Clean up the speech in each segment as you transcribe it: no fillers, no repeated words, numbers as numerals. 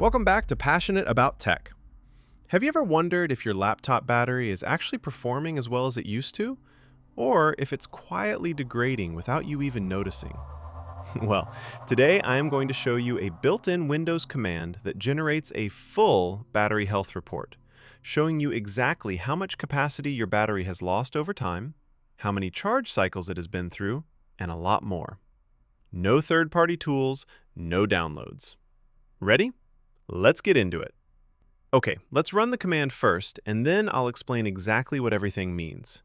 Welcome back to Passionate About Tech. Have you ever wondered if your laptop battery is actually performing as well as it used to? Or if it's quietly degrading without you even noticing? Well, today I am going to show you a built-in Windows command that generates a full battery health report, showing you exactly how much capacity your battery has lost over time, how many charge cycles it has been through, and a lot more. No third-party tools, no downloads. Ready? Let's get into it. Okay, let's run the command first, and then I'll explain exactly what everything means.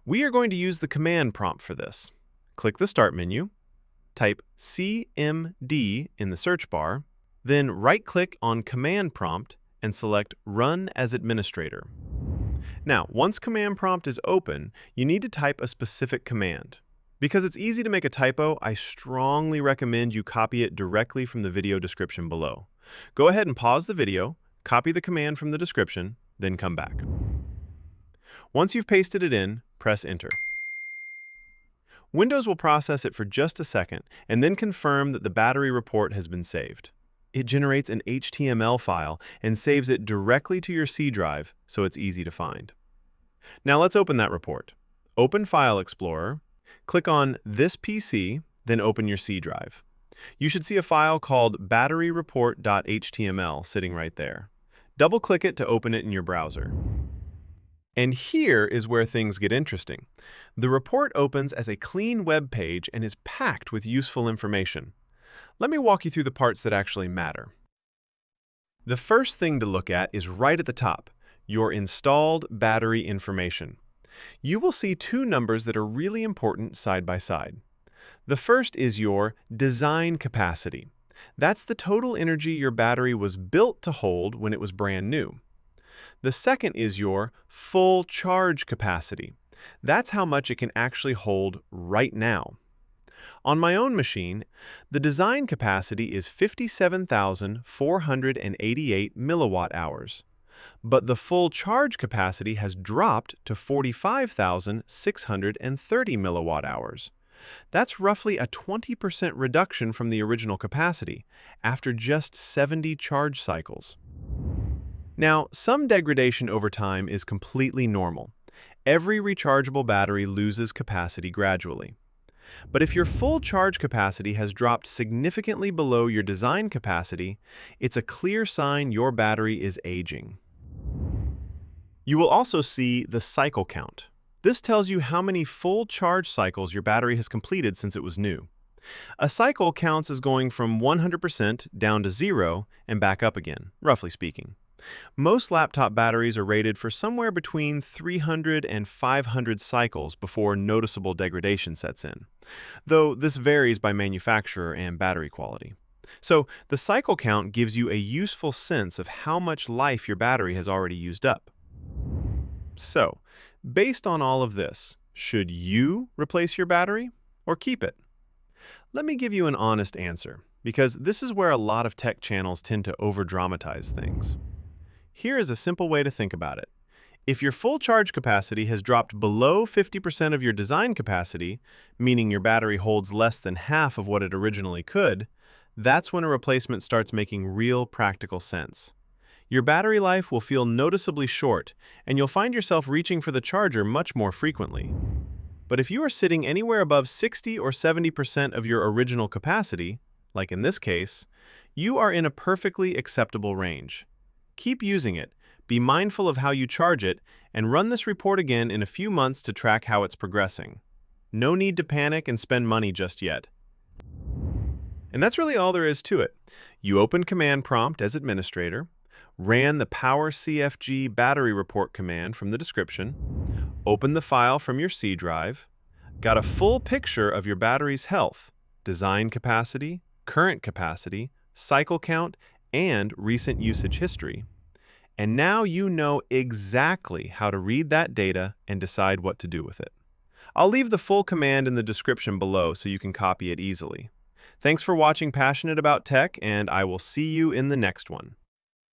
We are going to use the command prompt for this. Click the Start menu, type CMD in the search bar, then right-click on Command Prompt and select Run as Administrator. Now, once Command Prompt is open, you need to type a specific command. Because it's easy to make a typo, I strongly recommend you copy it directly from the video description below. Go ahead and pause the video, copy the command from the description, then come back. Once you've pasted it in, press Enter. Windows will process it for just a second and then confirm that the battery report has been saved. It generates an HTML file and saves it directly to your C drive, so it's easy to find. Now let's open that report. Open File Explorer, click on This PC, then open your C drive. You should see a file called battery-report.html sitting right there. Double-click it to open it in your browser. And here is where things get interesting. The report opens as a clean web page and is packed with useful information. Let me walk you through the parts that actually matter. The first thing to look at is right at the top, your installed battery information. You will see two numbers that are really important side by side. The first is your design capacity. That's the total energy your battery was built to hold when it was brand new. The second is your full charge capacity. That's how much it can actually hold right now. On my own machine, the design capacity is 57,488 milliwatt hours, but the full charge capacity has dropped to 45,630 milliwatt hours. That's roughly a 20% reduction from the original capacity, after just 70 charge cycles. Now, some degradation over time is completely normal. Every rechargeable battery loses capacity gradually. But if your full charge capacity has dropped significantly below your design capacity, it's a clear sign your battery is aging. You will also see the cycle count. This tells you how many full charge cycles your battery has completed since it was new. A cycle counts as going from 100% down to 0 and back up again, roughly speaking. Most laptop batteries are rated for somewhere between 300 and 500 cycles before noticeable degradation sets in, though this varies by manufacturer and battery quality. So, the cycle count gives you a useful sense of how much life your battery has already used up. So, based on all of this, should you replace your battery or keep it? Let me give you an honest answer, because this is where a lot of tech channels tend to over-dramatize things. Here is a simple way to think about it. If your full charge capacity has dropped below 50% of your design capacity, meaning your battery holds less than half of what it originally could, that's when a replacement starts making real practical sense. Your battery life will feel noticeably short, and you'll find yourself reaching for the charger much more frequently. But if you are sitting anywhere above 60 or 70% of your original capacity, like in this case, you are in a perfectly acceptable range. Keep using it, be mindful of how you charge it, and run this report again in a few months to track how it's progressing. No need to panic and spend money just yet. And that's really all there is to it. You open Command Prompt as administrator, ran the powercfg battery report command from the description, opened the file from your C drive, got a full picture of your battery's health, design capacity, current capacity, cycle count, and recent usage history. And now you know exactly how to read that data and decide what to do with it. I'll leave the full command in the description below so you can copy it easily. Thanks for watching Passionate About Tech, and I will see you in the next one.